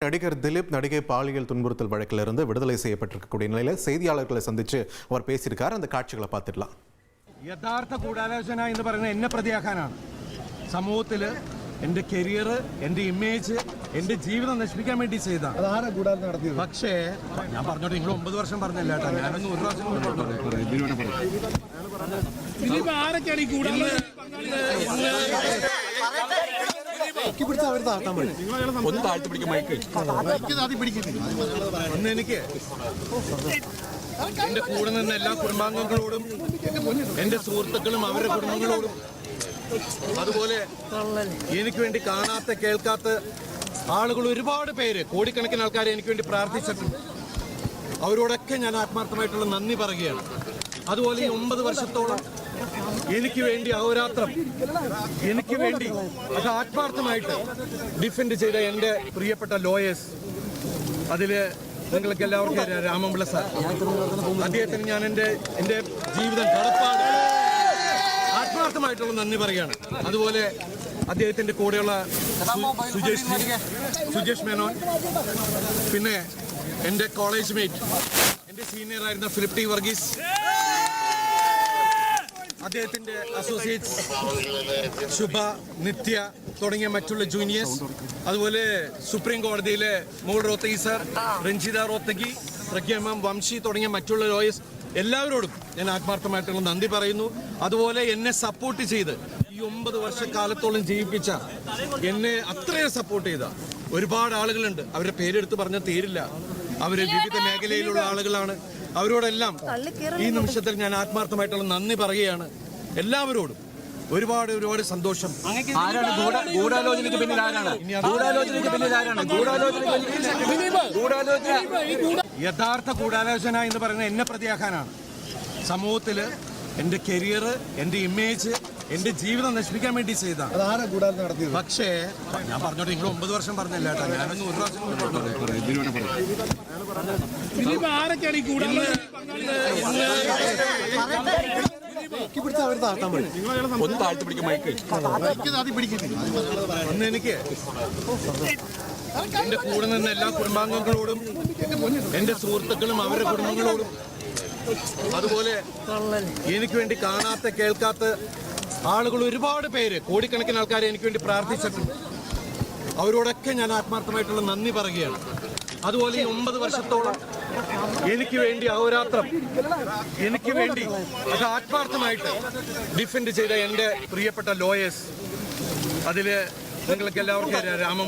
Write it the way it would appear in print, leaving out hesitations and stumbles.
நடிகர் திலீப் நடிகை பாலியல் துன்புறுத்தல் வழக்கிலிருந்து விடுதலை செய்யப்பட்டிருக்கக்கூடிய நிலையில் செய்தியாளர்களை சந்திச்சு அவர் பேசியிருக்கார். அந்த காட்சிகளை பார்த்துடலாம். യഥാർത്ഥ ഗൂഢാലോചന എന്ന് പറയുന്നത് എന്നെ പ്രതിയാക്കാനാണ്. സമൂഹത്തിൽ എൻ്റെ കരിയർ, എൻ്റെ ഇമേജ്, എൻ്റെ ജീവിതം നശിപ്പിക്കാൻ വേണ്ടി ചെയ്തതാണ്. പക്ഷേ ഞാൻ പറഞ്ഞോട്ടെ, നിങ്ങൾ 9 വർഷം പറഞ്ഞില്ല കേട്ടോ, ഞാനൊന്നും ഒരു പ്രാവശ്യം ഒന്ന് എനിക്ക് എന്റെ കൂടെ നിന്ന് എല്ലാ കുടുംബാംഗങ്ങളോടും, എന്റെ സുഹൃത്തുക്കളും അവരുടെ കുടുംബങ്ങളോടും, അതുപോലെ എനിക്ക് വേണ്ടി കാണാത്ത കേൾക്കാത്ത ആളുകൾ ഒരുപാട് പേര്, കോടിക്കണക്കിന് ആൾക്കാരെ എനിക്ക് വേണ്ടി പ്രാർത്ഥിച്ചിട്ടുണ്ട്. അവരോടൊക്കെ ഞാൻ ആത്മാർത്ഥമായിട്ടുള്ള നന്ദി പറയുകയാണ്. അതുപോലെ ഈ 9 വർഷത്തോളം എനിക്ക് വേണ്ടി അഹോരാത്രം എനിക്ക് വേണ്ടി അത് ആത്മാർത്ഥമായിട്ട് ഡിഫെൻഡ് ചെയ്ത എൻ്റെ പ്രിയപ്പെട്ട ലോയേഴ്സ്, അതിൽ നിങ്ങൾക്ക് എല്ലാവർക്കും അറിയാം, രാമൻപിള്ള സാർ, അദ്ദേഹത്തിന് ഞാൻ എൻ്റെ ജീവിതം കടപ്പാട് ആത്മാർത്ഥമായിട്ടുള്ള നന്ദി പറയുകയാണ്. അതുപോലെ അദ്ദേഹത്തിൻ്റെ കൂടെയുള്ള സുജേഷ് മേനോൻ, പിന്നെ എൻ്റെ കോളേജ് മേറ്റ്, എൻ്റെ സീനിയറായിരുന്ന ഫിലിപ്പ് ടി വർഗീസ്, അദ്ദേഹത്തിൻ്റെ അസോസിയേറ്റ്സ് ശുഭ, നിത്യ തുടങ്ങിയ മറ്റുള്ള ജൂനിയേഴ്സ്, അതുപോലെ സുപ്രീം കോടതിയിലെ മോൾ റോത്തഗി സാർ, രഞ്ജിത റോത്തഗി, പ്രഗ്യമം, വംശി തുടങ്ങിയ മറ്റുള്ള ലോയേഴ്സ്, എല്ലാവരോടും ഞാൻ ആത്മാർത്ഥമായിട്ടുള്ള നന്ദി പറയുന്നു. അതുപോലെ എന്നെ സപ്പോർട്ട് ചെയ്ത് ഈ 9 വർഷക്കാലത്തോളം ജീവിപ്പിച്ച, എന്നെ അത്രയും സപ്പോർട്ട് ചെയ്ത ഒരുപാട് ആളുകളുണ്ട്. അവരുടെ പേരെടുത്ത് പറഞ്ഞാൽ തീരില്ല. അവര് വിവിധ മേഖലയിലുള്ള ആളുകളാണ്. അവരോടെല്ലാം ഈ നിമിഷത്തിൽ ഞാൻ ആത്മാർത്ഥമായിട്ടുള്ള നന്ദി പറയുകയാണ്. എല്ലാവരോടും ഒരുപാട് ഒരുപാട് സന്തോഷം. യഥാർത്ഥ ഗൂഢാലോചന എന്ന് പറയുന്നത് എന്നെ പ്രതിയാക്കാനാണ്. സമൂഹത്തിൽ എൻ്റെ കരിയർ, എൻ്റെ ഇമേജ്, എൻ്റെ ജീവിതം നശിപ്പിക്കാൻ വേണ്ടി ചെയ്തതാണ്. പക്ഷേ ഞാൻ പറഞ്ഞോട്ടെ, നിങ്ങൾ 9 വർഷം പറഞ്ഞില്ല കേട്ടോ, ഞാനൊന്നും ഒരു പ്രാവശ്യം ഒന്ന് എനിക്ക് എന്റെ കൂടെ നിന്ന് എല്ലാ കുടുംബാംഗങ്ങളോടും, എന്റെ സുഹൃത്തുക്കളും അവരുടെ കുടുംബങ്ങളോടും, അതുപോലെ എനിക്ക് വേണ്ടി കാണാത്ത കേൾക്കാത്ത ആളുകൾ ഒരുപാട് പേര്, കോടിക്കണക്കിന് ആൾക്കാരെ എനിക്ക് വേണ്ടി പ്രാർത്ഥിച്ചിട്ടുണ്ട്. അവരോടൊക്കെ ഞാൻ ആത്മാർത്ഥമായിട്ടുള്ള നന്ദി പറയുകയാണ്. അതുപോലെ ഈ 9 വർഷത്തോളം എനിക്ക് വേണ്ടി അഹോരാത്രം എനിക്ക് വേണ്ടി അത് ആത്മാർത്ഥമായിട്ട് ഡിഫെൻഡ് ചെയ്ത എൻ്റെ പ്രിയപ്പെട്ട ലോയേഴ്സ്, അതിൽ നിങ്ങൾക്ക് എല്ലാവർക്കും അറിയാം, രാമൻപിള്ള